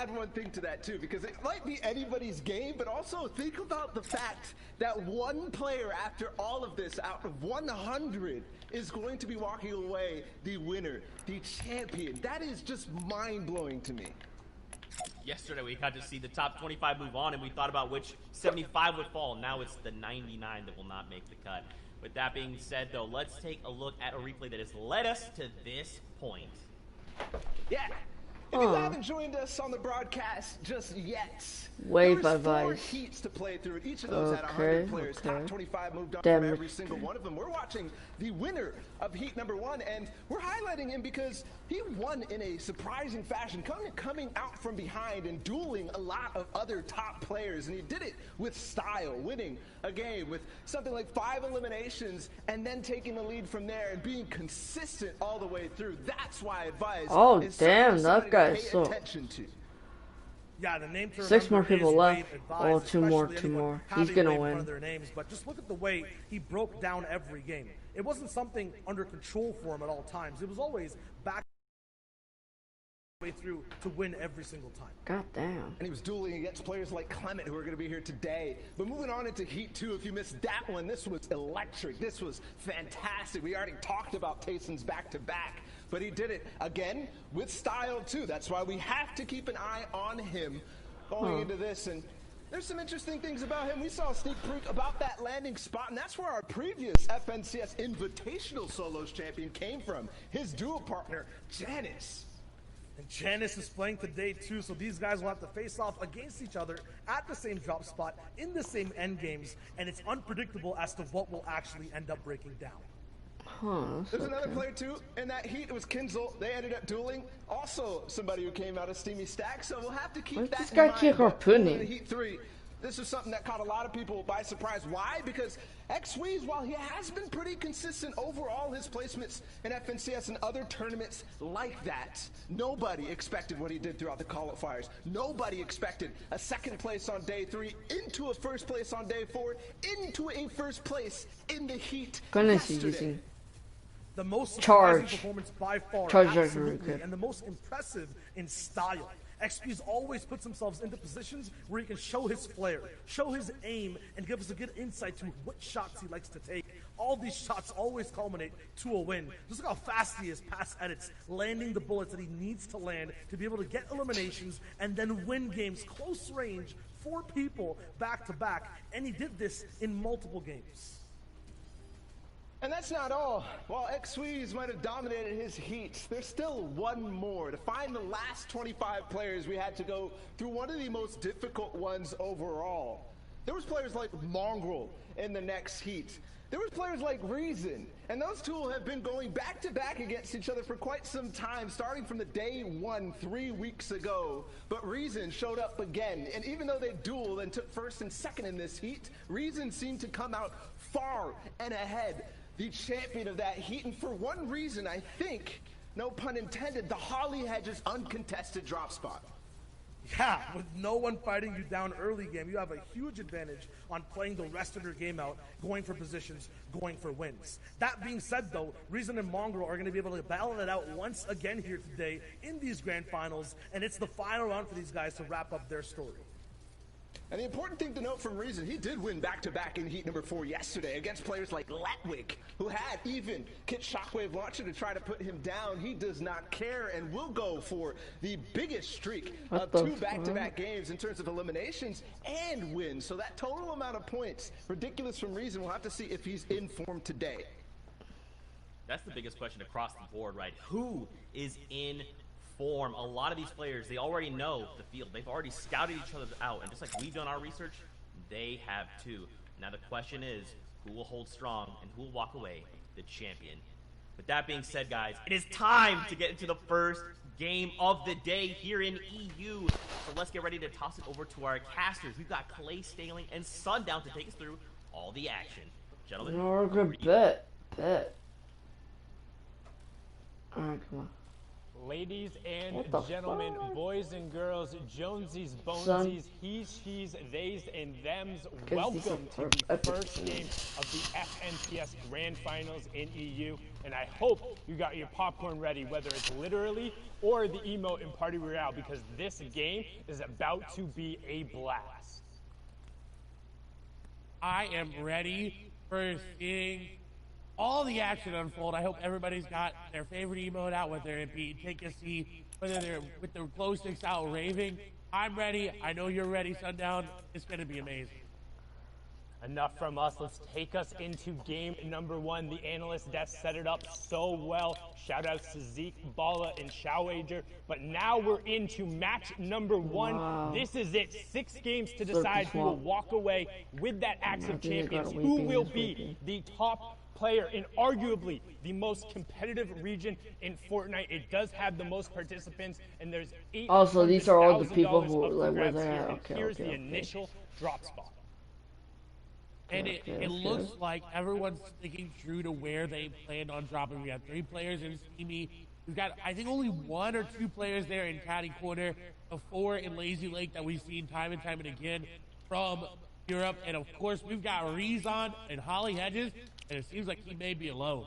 add one thing to that too, because it might be anybody's game, but also think about the fact that one player after all of this out of 100 is going to be walking away the winner, the champion. That is just mind-blowing to me. Yesterday we got to see the top 25 move on, and we thought about which 75 would fall. Now it's the 99 that will not make the cut. With that being said, though, let's take a look at a replay that has led us to this point. Yeah. If you haven't joined us on the broadcast just yet, Wave there was 4 advice. heats to play through. Each of those had 100 players. Top 25 moved on Damn from it. every single one of them. We're watching the winner of heat number 1, and we're highlighting him because he won in a surprising fashion, coming out from behind and dueling a lot of other top players, and he did it with style, winning a game with something like 5 eliminations and then taking the lead from there and being consistent all the way through. That's why I advise. Oh, damn, that guy's so... To. Yeah, the name to 6 more remember people is left. Wave Advised, Oh, 2 more, especially 2 anyone more. He's having gonna Wave in win. front of their names, but just look at the way he broke down every game. It wasn't something under control for him at all times. It was always back way through to win every single time. God damn. And he was dueling against players like Clement, who are going to be here today. But moving on into Heat 2, if you missed that one, this was electric. This was fantastic. We already talked about Tayson's back-to-back, but he did it again with style too. That's why we have to keep an eye on him going into this. And there's some interesting things about him. We saw a sneak peek about that landing spot, and that's where our previous FNCS Invitational Solos champion came from. His duo partner, Janice. And Janice is playing today too, so these guys will have to face off against each other at the same drop spot, in the same end games, and it's unpredictable as to what will actually end up breaking down. There's another player too in that heat. It was Kinzel. They ended up dueling. Also somebody who came out of Steamy Stack, so we'll have to keep that in mind. Keep harpooning? In Heat 3, this is something that caught a lot of people by surprise. Why? Because Xweez, while he has been pretty consistent overall, his placements in FNCS and other tournaments like that, nobody expected what he did throughout the qualifiers. Nobody expected a 2nd place on day 3, into a 1st place on day 4, into a 1st place in the heat yesterday. The most surprising performance by far, absolutely, and the most impressive in style. XP's always puts themselves into positions where he can show his flair, show his aim, and give us a good insight to what shots he likes to take. All these shots always culminate to a win. Just look how fast he is pass edits, landing the bullets that he needs to land to be able to get eliminations and then win games close range, 4 people back to back, and he did this in multiple games. And that's not all. While Xweez might have dominated his heat, there's still one more. To find the last 25 players, we had to go through one of the most difficult ones overall. There was players like Mongrel in the next heat. There was players like Reason, and those two have been going back-to-back against each other for quite some time, starting from the day 1 3 weeks ago. But Reason showed up again, and even though they dueled and took 1st and 2nd in this heat, Reason seemed to come out far and ahead, the champion of that heat. And for one reason, I think, no pun intended, the Holly Hedges uncontested drop spot. Yeah, with no one fighting you down early game, you have a huge advantage on playing the rest of your game out, going for positions, going for wins. That being said, though, Reason and Mongrel are going to be able to battle it out once again here today in these grand finals, and it's the final round for these guys to wrap up their story. And the important thing to note from Reason, he did win back-to-back in heat number 4 yesterday against players like Letwick, who had even Kit Shockwave Launcher to try to put him down. He does not care and will go for the biggest streak of 2 back-to-back games in terms of eliminations and wins. So that total amount of points, ridiculous from Reason. We'll have to see if he's in form today. That's the biggest question across the board, right? Who is in form? A lot of these players, they already know the field. They've already scouted each other out, and just like we've done our research, they have too. Now the question is, who will hold strong and who will walk away the champion? With that being said, guys, it is time to get into the first game of the day here in EU. So let's get ready to toss it over to our casters. We've got Clay, Staling, and Sundown to take us through all the action. Gentlemen, no, good bet. Alright, come on. Ladies and gentlemen, boys and girls, Jonesies, Bonesies, he's, she's, theys, and thems, welcome to the first game of the FNCS Grand Finals in EU. And I hope you got your popcorn ready, whether it's literally or the emote in Party Royale, because this game is about to be a blast. I am ready for seeing all the action unfold. I hope everybody's got their favorite emote out, whether it be take a seat, whether they're with their glow sticks out raving. I'm ready. I know you're ready, Sundown. It's going to be amazing. Enough from us. Let's take us into game number 1. The analyst desk set it up so well. Shout out to Zeke, Bala, and Showager. But now we're into match number 1. Wow. This is it. 6 games to decide who will walk away with that Axe of Champions. Who will be the top player in arguably the most competitive region in Fortnite. It does have the most participants, and there's Also, these are all the people $800,000 who up for like were grabs there. here, and Okay, here's okay, the okay. initial drop spot. And it looks like everyone's sticking true to where they planned on dropping. We have 3 players in Steamy. We've got, I think, only 1 or 2 players there in Caddy Corner, 4 in Lazy Lake that we've seen time and time and again from Europe. And, of course, we've got Rezon and Holly Hedges, and it seems like he may be alone.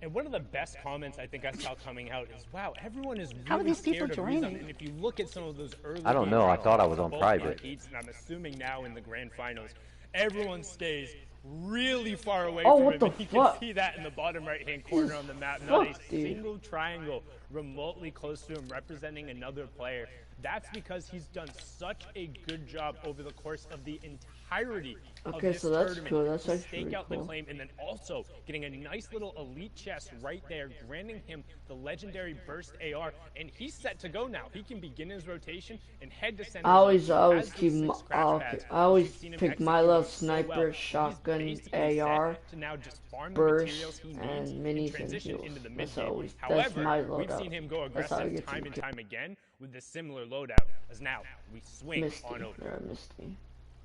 And one of the best comments I think I saw coming out is, wow, everyone is really How are these people scared of joining? Rezon. And if you look at some of those early I don't know. I thought I was on both private. Heats, and I'm assuming now in the grand finals, everyone stays really far away Oh, from what him. the And you fuck? can see that in the bottom right-hand corner on the map. Not a Fuck, dude. single triangle remotely close to him representing another player. That's because he's done such a good job over the course of the entirety of Okay, this so that's tournament cool. That's to actually stake out the cool. claim, and then also getting a nice little elite chest right there, granting him the legendary burst AR, and he's set to go now. He can begin his rotation and head to center. I always Has keep these my, 6 scratch pads. I always We've seen him pick my execute little so sniper, well. He's shotgun, basically AR, set to now just farm the burst, materials he needs and minis and transition heals. into the That's mid-game. always that's However, my we've loadout. seen him go That's how I aggressive get to time and kill. time again with this similar loadout, as now we swing Misty, on over. or Misty.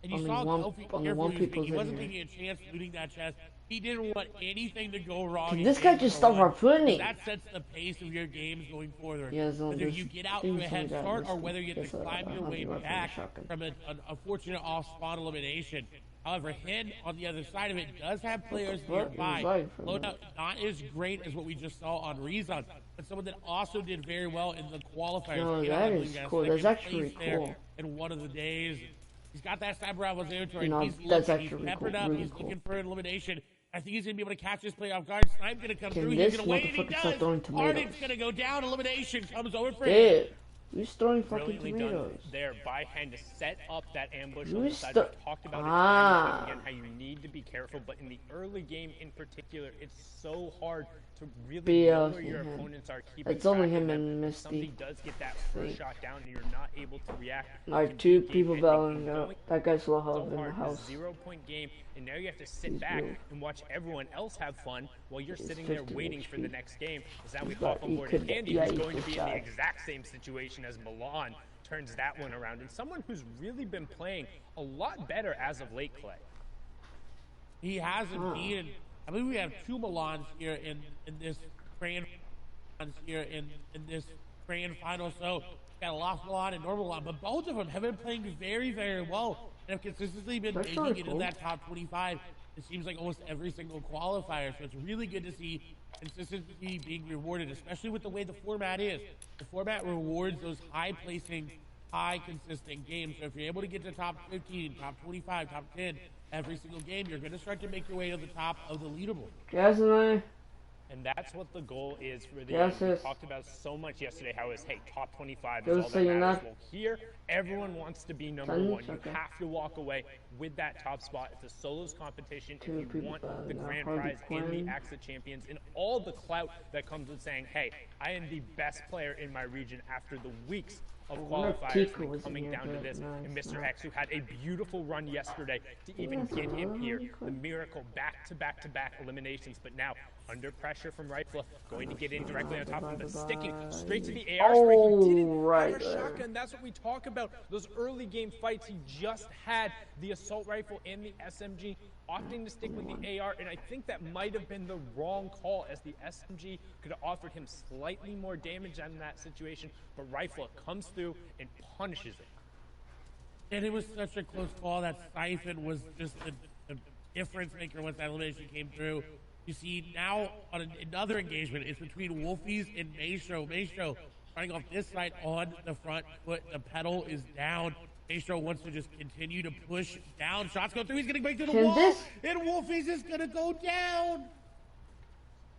And you Only saw one- Kofi only carefully one speaking. people's He in wasn't here. taking a chance looting that chest. He didn't want anything to go wrong. Can in this guy game just number stop 1. harpooning? That sets the pace of your games going forward. Yeah, so whether this you get out thing to a head said that start or Misty whether you get gets to a climb your way 100 rifle back shotgun. from an unfortunate off-spawn elimination. However, Hen on the other side of it does have players fuck? It was nearby. lagging for a Loadout minute. not as great as what we just saw on Rezon, but someone that also did very well in the qualifiers. No, You know, that I believe is he got cool. That's second actually place there cool. in one of the days. He's got that sniper rifle in his inventory. You know, He's that's looking, actually he's peppered cool, up. really He's cool. looking for an elimination. I think he's going to be able to catch this play off guard. Snipe's going to come Can through. this He's going to wait, and he motherfucker start does. throwing tomatoes? Arden's going to go down. Elimination comes over for him. Dude, who's throwing fucking Brilliantly done tomatoes? there by hand to set up that ambush on You the side. stu- We've talked about it Ah. time and time again, how you need to be careful, but in the early game in particular, it's so hard to really Be know else where your than him. opponents are keeping It's only track of him them. and If somebody Misty. does get that first shot down and you're not able to react. it Alright, can 2 be people game-ending. battling out. Going That guy's low so health in the hard, house. 0-point game, and now you have to sit He's back blue. and watch everyone else have fun while you're He's sitting there 50 waiting for the HP. next game. As now we He's hop got- on he board, could- and Andy, yeah, who's he going to could be in the die. exact same situation as Milan, turns that one around, and someone who's really been playing a lot better as of late, Clay. He has indeed. And I believe we have 2 Milans here in this grand final. So we got a Lost Milan and Normal Milan, but both of them have been playing very, very well and have consistently been That's making really it cool. in that top 25. It seems like almost every single qualifier. So it's really good to see consistency being rewarded, especially with the way the format is. The format rewards those high placing, high consistent games. So if you're able to get to top 15, top 25, top 10 every single game, you're going to start to make your way to the top of the leaderboard. Yes, and And that's what the goal is for the Yes, game. We yes. talked about so much yesterday how it's, hey, top 25 Yes, is all so that you're matters. not- Well, here, everyone wants to be number Done? 1. You Okay. have to walk away with that top spot. It's a solos competition. If 2 you people want battling the out. grand Hardly prize and playing. the Axe of Champions and all the clout that comes with saying, hey, I am the best player in my region after the weeks of I wonder if qualifiers Kiko was in coming here, down to but this. no, And it's Mr. not. X, who had a beautiful run yesterday to even Yes, get him here. really The miracle back-to-back-to-back eliminations, but now under pressure from Rifle, going to get in directly on top of him, but sticking straight to the AR spray. He didn't right have a there. shotgun. That's what we talk about. Those early game fights, he just had the assault rifle and the SMG, opting to stick with the AR, and I think that might have been the wrong call, as the SMG could have offered him slightly more damage in that situation, but Rifle comes through and punishes it. And it was such a close call that Siphon was just the difference maker once that elimination came through. You see now on another engagement, it's between Wolfies and Maestro. Maestro running off this side on the front foot. The pedal is down. Maestro wants to just continue to push down. Shots go through. He's getting back to the wall. And Wolfies is going to go down.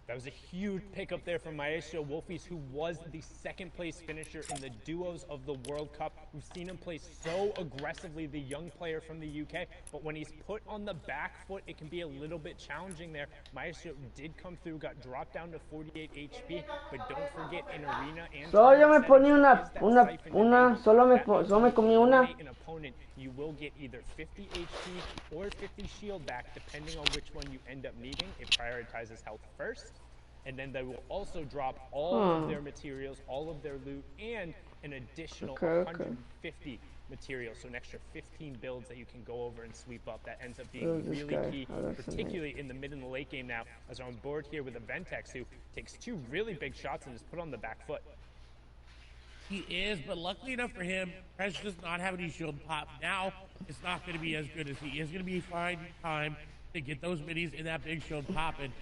That was a huge pickup there from Maestro Wolfies, who was the second place finisher in the duos of the World Cup. We've seen him play so aggressively, the young player from the UK, but when he's put on the back foot, it can be a little bit challenging there. Maestro did come through, got dropped down to 48 HP, but don't forget in arena and solo yo me ponía solo me comí una. An opponent, you will get either 50 HP or 50 shield back, depending on which one you end up needing. It prioritizes health first. And then they will also drop all of their materials, all of their loot, and an additional 150 materials. So an extra 15 builds that you can go over and sweep up. That ends up being really key, particularly in the mid and the late game now, as I'm on board here with a Ventex who takes 2 really big shots and is put on the back foot. He is, but luckily enough for him, Prez does not have any shield pop. Now, it's not going to be as good as he is going to be finding time to get those minis in that big shield pop. And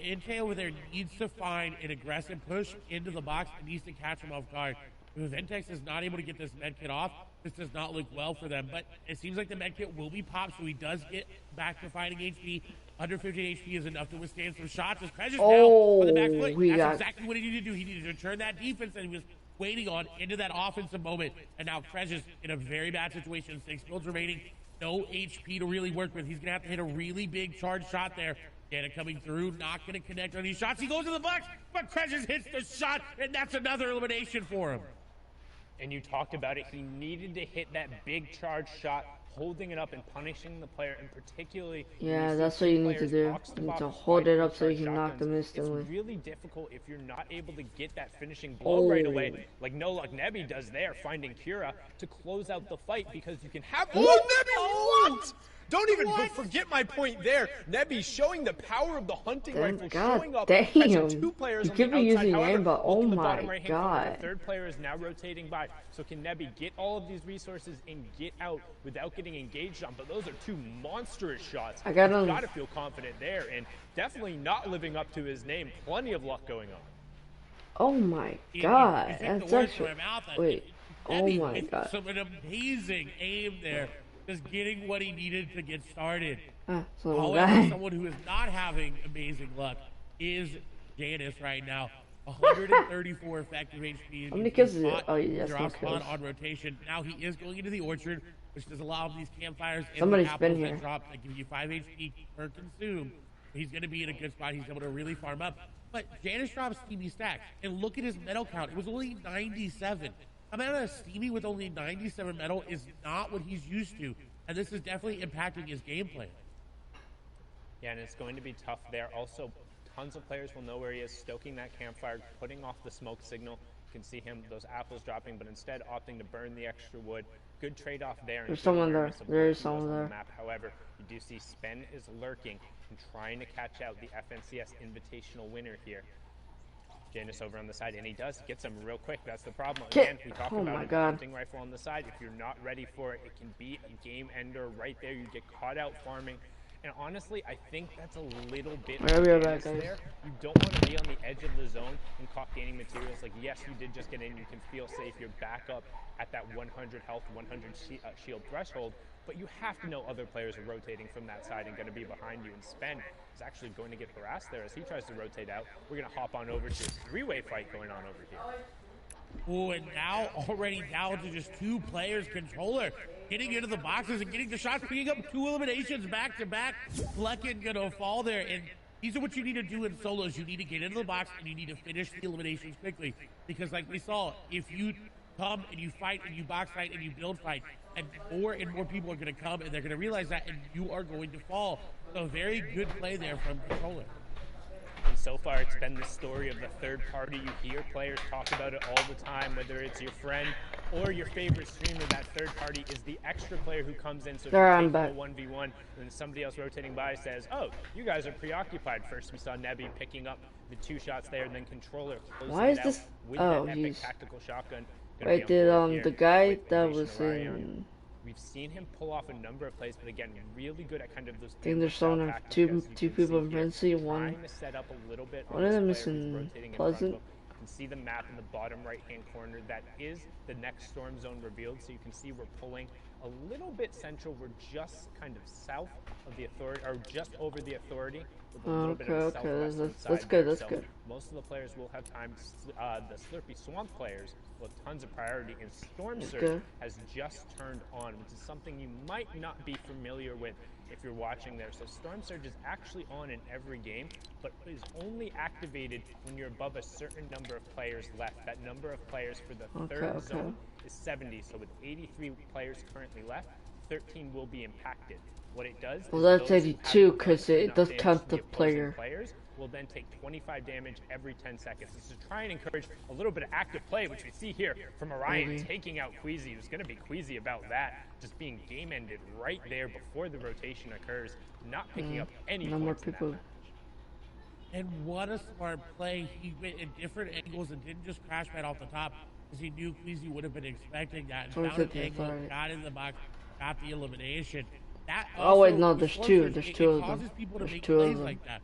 Intel with there needs to find an aggressive push into the box and needs to catch him off guard. If Ventex is not able to get this medkit off, this does not look well for them. But it seems like the medkit will be popped, so he does get back to fighting HP. Under 15 HP is enough to withstand some shots. As Prez is now on the back foot. That's exactly what he needed to do. He needed to turn that defense that he was waiting on into that offensive moment. And now Prez is in a very bad situation. 6 builds remaining. No HP to really work with. He's going to have to hit a really big charge shot there. Dana coming through, not going to connect on these shots. He goes to the box, but Precious hits the shot, and that's another elimination for him. And you talked about it. He needed to hit that big charge shot, holding it up and punishing the player, and particularly... Yeah, that's what you need to do. You need to hold it up so you can knock them instantly. It's really difficult if you're not able to get that finishing blow right away, like No Luck Nebby does there, finding Kira to close out the fight, because you can have... Oh, Nebby, what? Don't even forget my point there. Nebby showing the power of the hunting rifle, showing up. Damn. 2 players You could be using aim, but oh my right god. The third player is now rotating by. So can Nebby get all of these resources and get out without getting engaged on? But those are 2 monstrous shots. I gotta feel confident there, and definitely not living up to his name. Plenty of luck going on. Oh my god. That's actually... Wait. Oh my god. Some an amazing aim there. Just getting what he needed to get started. However, someone who is not having amazing luck is Janice right now. 134 effective HP. How many kills is it? Oh, yes, drops on rotation. Now he is going into the orchard, which does allow these campfires and Somebody's the been apples here. that drop that give you 5 HP per consume. He's going to be in a good spot. He's able to really farm up. But Janice drops Stevie stacks, and look at his medal count. It was only 97. Amount of Stevie with only 97 medal is not what he's used to, and this is definitely impacting his gameplay. Yeah, and it's going to be tough there. Also, tons of players will know where he is, stoking that campfire, putting off the smoke signal. You can see him, those apples dropping, but instead opting to burn the extra wood. Good trade-off there. There's someone there. There is someone there. Map. However, you do see Spen is lurking and trying to catch out the FNCS Invitational winner here. Janus over on the side, and he does get some real quick. That's the problem. Again, we talked about a hunting rifle on the side. If you're not ready for it, it can be a game ender right there. You get caught out farming. And honestly, I think that's a little bit there. You don't want to be on the edge of the zone and caught gaining materials. Like, yes, you did just get in. You can feel safe. You're back up at that 100 health, 100 shield threshold. But you have to know other players are rotating from that side and going to be behind you. And Spen is actually going to get harassed there as he tries to rotate out. We're going to hop on over to a 3-way fight going on over here. Oh, and now already down to just 2 players. Controller getting into the boxes and getting the shots, picking up 2 eliminations back to back. Flecken gonna fall there, and these are what you need to do in solos. You need to get into the box and you need to finish the eliminations quickly, because like we saw, if you come and you fight and you box fight and you build fight, and more people are going to come and they're going to realize that, and you are going to fall. So very good play there from Controller. And so far, it's been the story of the third party. You hear players talk about it all the time, whether it's your friend or your favorite streamer. That third party is the extra player who comes in. So if you take a 1v1, and then somebody else rotating by says, "Oh, you guys are preoccupied." First, we saw Nebby picking up the 2 shots there, and then Controller closing it out with that epic tactical shotgun. Wait, did the guy that was in We've seen him pull off a number of plays, but again, really good at kind of those. I think there's someone of two people in Frenzy. One of them is in Pleasant. You can see the map in the bottom right-hand corner. That is the next storm zone revealed. So you can see we're pulling a little bit central. We're just kind of south of the authority, or just over the authority. With a little bit of that's good. That's so good. Most of the players will have time. The Slurpy Swamp players will have tons of priority, and Storm Surge has just turned on, which is something you might not be familiar with if you're watching there. So Storm Surge is actually on in every game, but is only activated when you're above a certain number of players left. That number of players for the third zone is 70. So with 83 players currently left, 13 will be impacted. What it does well, that's 82 because it does count the player. Players will then take 25 damage every 10 seconds. This is to try and encourage a little bit of active play, which we see here from Orion taking out Queasy, who's going to be queasy about that, just being game-ended right there before the rotation occurs, not picking up any points in that match. And what a smart play. He went in different angles and didn't just crash right off the top, because he knew Queasy would have been expecting that. And found an angle, got in the box, got the elimination. That also, oh wait, no, there's two. There's two of them. Causes people to make two plays of them. like that.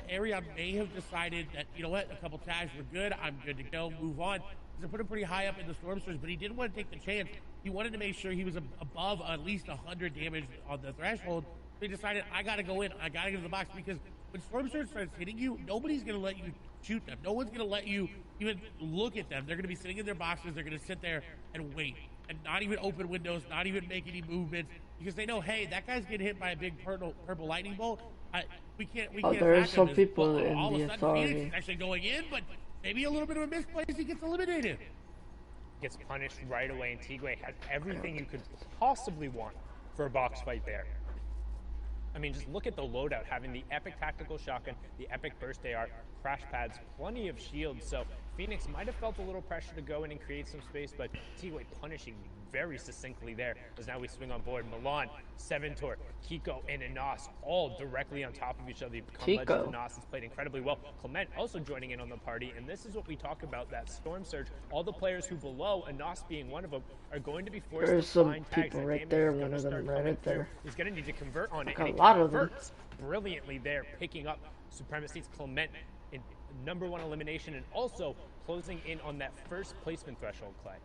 Arion may have decided that, you know what, a couple tags were good, I'm good to go, move on. He's put him pretty high up in the Storm Surge, but he didn't want to take the chance. He wanted to make sure he was above at least 100 damage on the threshold. So he decided, I got to go in, I got to get to the box, because when Storm Surge starts hitting you, nobody's going to let you shoot them. No one's going to let you even look at them. They're going to be sitting in their boxes, they're going to sit there and wait, and not even open windows, not even make any movements, because they know, hey, that guy's getting hit by a big purple lightning bolt. We can't. There are some people in all the of a sudden, authority. Phoenix is actually going in, but maybe a little bit of a misplace, he gets eliminated. Gets punished right away, and Tigwe has everything you could possibly want for a box fight there. I mean, just look at the loadout, having the epic tactical shotgun, the epic burst AR, crash pads, plenty of shields. So Phoenix might have felt a little pressure to go in and create some space, but Tigwe punishing very succinctly there, as now we swing on board. Milan, Seventor, Kiko, and Anas all directly on top of each other. Legend Anas has played incredibly well. Clement also joining in on the party, and this is what we talk about, that Storm Surge. All the players who below, Anas being one of them, are going to be forced to find tags. People right there, one of them right there. He's going to need to convert on it, like and a lot of them. Brilliantly there, picking up Supremacy's Clement in #1 elimination, and also closing in on that first placement threshold, Clay.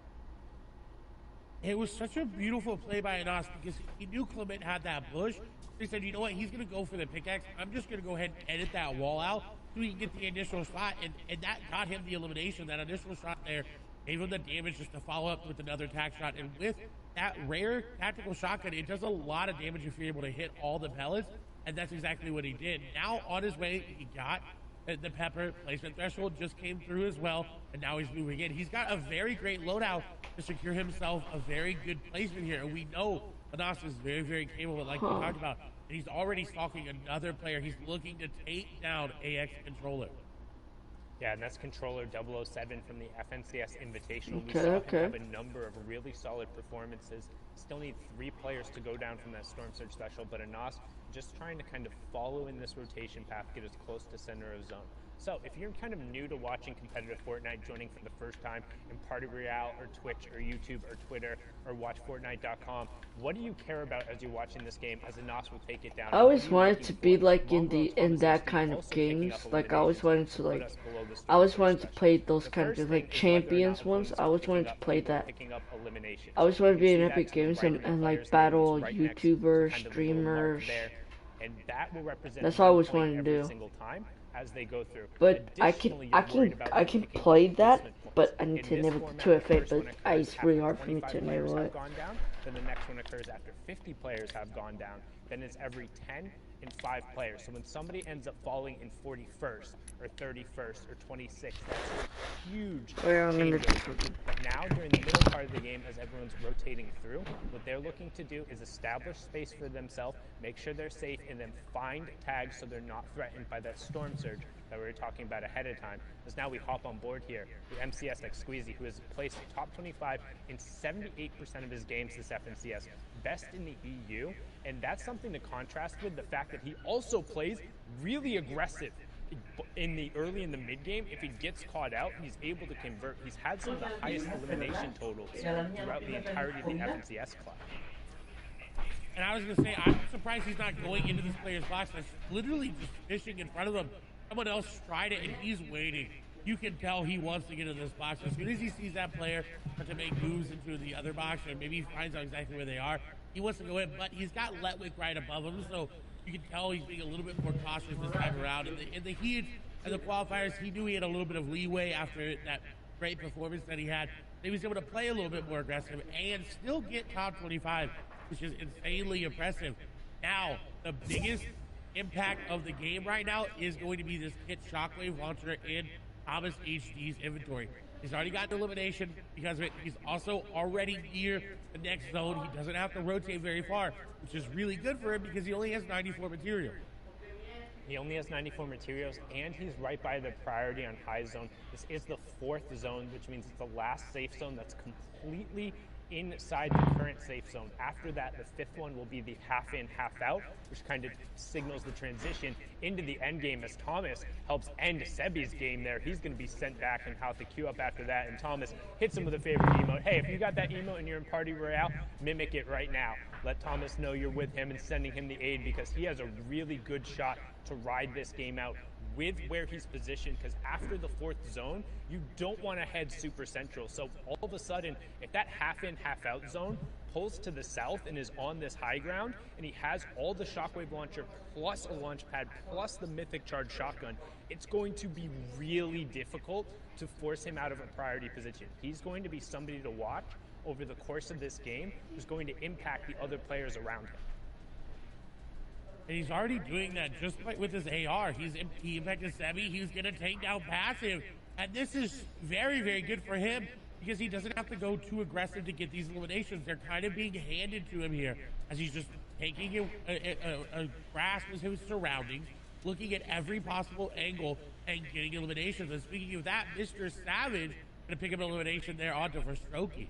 It was such a beautiful play by Anas, because he knew Clement had that bush. He said, you know what, he's going to go for the pickaxe. I'm just going to go ahead and edit that wall out so he can get the initial shot, and that got him the elimination. That initial shot there gave him the damage just to follow up with another tack shot. And with that rare tactical shotgun, it does a lot of damage if you're able to hit all the pellets, and that's exactly what he did. Now, on his way, he got the pepper placement threshold, just came through as well, and now he's moving in. He's got a very great loadout to secure himself a very good placement here. And we know Anas is very, very capable, like we talked about. And he's already stalking another player. He's looking to take down AX Controller. Yeah, and that's Controller 007 from the FNCS Invitational. We saw him have a number of really solid performances. Still need 3 players to go down from that Storm Surge threshold, but Anas just trying to kind of follow in this rotation path, get as close to center of zone. So if you're kind of new to watching competitive Fortnite, joining for the first time in Party Royale or Twitch or YouTube or Twitter or watchfortnite.com, what do you care about as you're watching this game, as Anas will take it down? I always wanted to be like in that kind of games. Like I always wanted to play those kind of like champions ones. I always wanted to play that. I always wanted to be in Epic Games and like battle YouTubers, streamers. And that will represent that's what I always wanted to do. As they go through. But I can play that, but I need to enable the 2FA, but it's really hard for me to enable it. Then the next one occurs after 50 players have gone down. Then it's every 10 and 5 players. So when somebody ends up falling in 41st or 31st or 26th, that's a huge change. But now during the middle part of the game, as everyone's rotating through, what they're looking to do is establish space for themselves, make sure they're safe, and then find tags so they're not threatened by that Storm Surge that we were talking about ahead of time. Because now we hop on board here with MCS like Squeezy, who has placed top 25 in 78% of his games this FNCS, best in the EU, and that's something to contrast with the fact that he also plays really aggressive in the early and the mid game. If he gets caught out, he's able to convert. He's had some of the highest elimination totals throughout the entirety of the FNCS club. And I was going to say, I'm surprised he's not going into this player's box. That's literally just fishing in front of him. Someone else tried it, and he's waiting. You can tell he wants to get into this box. As soon as he sees that player start to make moves into the other box, or maybe he finds out exactly where they are, he wants to go in. But he's got Letwick right above him, so you can tell he's being a little bit more cautious this time around. In the heat and the qualifiers, he knew he had a little bit of leeway after that great performance that he had. He was able to play a little bit more aggressive and still get top 25, which is insanely impressive. Now, the biggest impact of the game right now is going to be this hit shockwave launcher in Thomas HD's inventory. He's already got an elimination because of it. He's also already near the next zone. He doesn't have to rotate very far, which is really good for him because he only has 94 material. He only has 94 materials, and he's right by the priority on high zone. This is the 4th zone, which means it's the last safe zone that's completely inside the current safe zone. After that, the 5th one will be the half in, half out, which kind of signals the transition into the end game as Thomas helps end Sebi's game there. He's going to be sent back and have to queue up after that, and Thomas hits him with a favorite emote. Hey, if you got that emote and you're in Party Royale, mimic it right now. Let Thomas know you're with him and sending him the aid because he has a really good shot to ride this game out with where he's positioned, because after the 4th zone, you don't want to head super central. So all of a sudden, if that half in, half out zone pulls to the south and is on this high ground, and he has all the shockwave launcher plus a launch pad plus the mythic charge shotgun, it's going to be really difficult to force him out of a priority position. He's going to be somebody to watch over the course of this game who's going to impact the other players around him. And he's already doing that just with his AR. He impacted Sebi. He was going to take down passive. And this is very, very good for him because he doesn't have to go too aggressive to get these eliminations. They're kind of being handed to him here as he's just taking a grasp of his surroundings, looking at every possible angle and getting eliminations. And speaking of that, Mr. Savage going to pick up an elimination there onto Verstroki.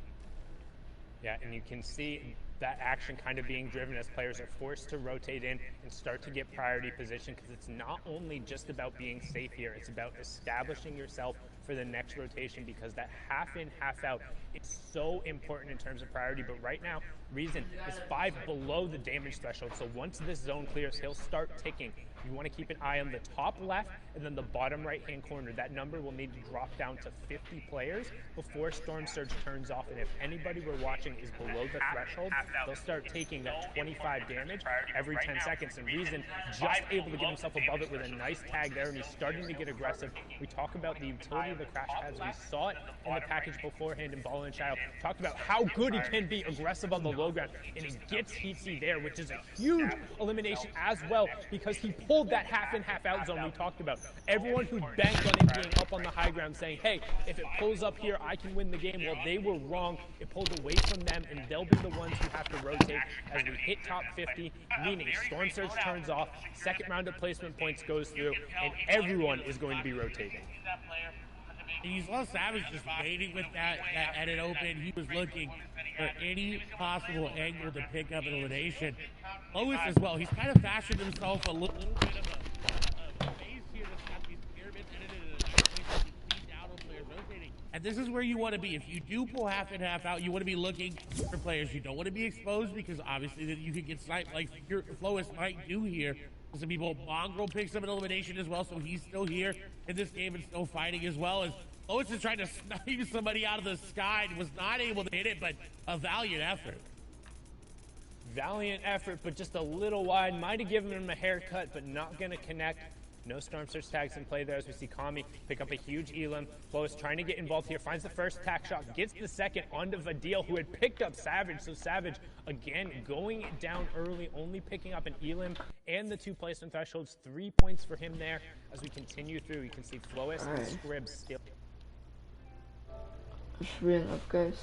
Yeah, and you can see that action kind of being driven as players are forced to rotate in and start to get priority position, because it's not only just about being safe here, it's about establishing yourself for the next rotation, because that half in, half out is so important in terms of priority. But right now, Reason is 5 below the damage threshold, so once this zone clears, he'll start ticking. You want to keep an eye on the top left and then the bottom right-hand corner. That number will need to drop down to 50 players before Storm Surge turns off. And if anybody we're watching is below the threshold, they'll start taking that 25 damage every 10 seconds. And Reason just able to get himself above it with a nice tag there, and he's starting to get aggressive. We talk about the utility of the crash pads. We saw it in the package beforehand in Ball and Child. Talked about how good he can be aggressive on the low ground, and he gets Heatsy there, which is a huge elimination as well, because he pulled that half in, half out zone we talked about. Everyone who banked on him being up on the high ground saying, hey, if it pulls up here, I can win the game. Well, they were wrong. It pulled away from them, and they'll be the ones who have to rotate as we hit top 50, meaning Storm Surge turns off, second round of placement points goes through, and everyone is going to be rotating. You saw Savage just waiting with that edit open. He was looking for any possible angle to pick up an elimination. Lois as well. He's kind of fashioned himself a little bit of a base here that's got these pyramids edited in a nice place that you can see down on players rotating. And this is where you want to be. If you do pull half in, half out, you want to be looking for players. You don't want to be exposed, because obviously then you could get sniped like your Flois might do here. Some people, Mongrel picks up an elimination as well, so he's still here in this game and still fighting as well. As Lois is trying to snipe somebody out of the sky and was not able to hit it, but a valiant effort. Valiant effort, but just a little wide. Might have given him a haircut, but not going to connect. No Storm Surge tags in play there as we see Kami pick up a huge elim. Flois trying to get involved here, finds the first tack shot, gets the second onto Vadil, who had picked up Savage. So Savage, again, going down early, only picking up an elim and the 2 placement thresholds. 3 points for him there. As we continue through, you can see Flois and Scribs still. Just real up, guys.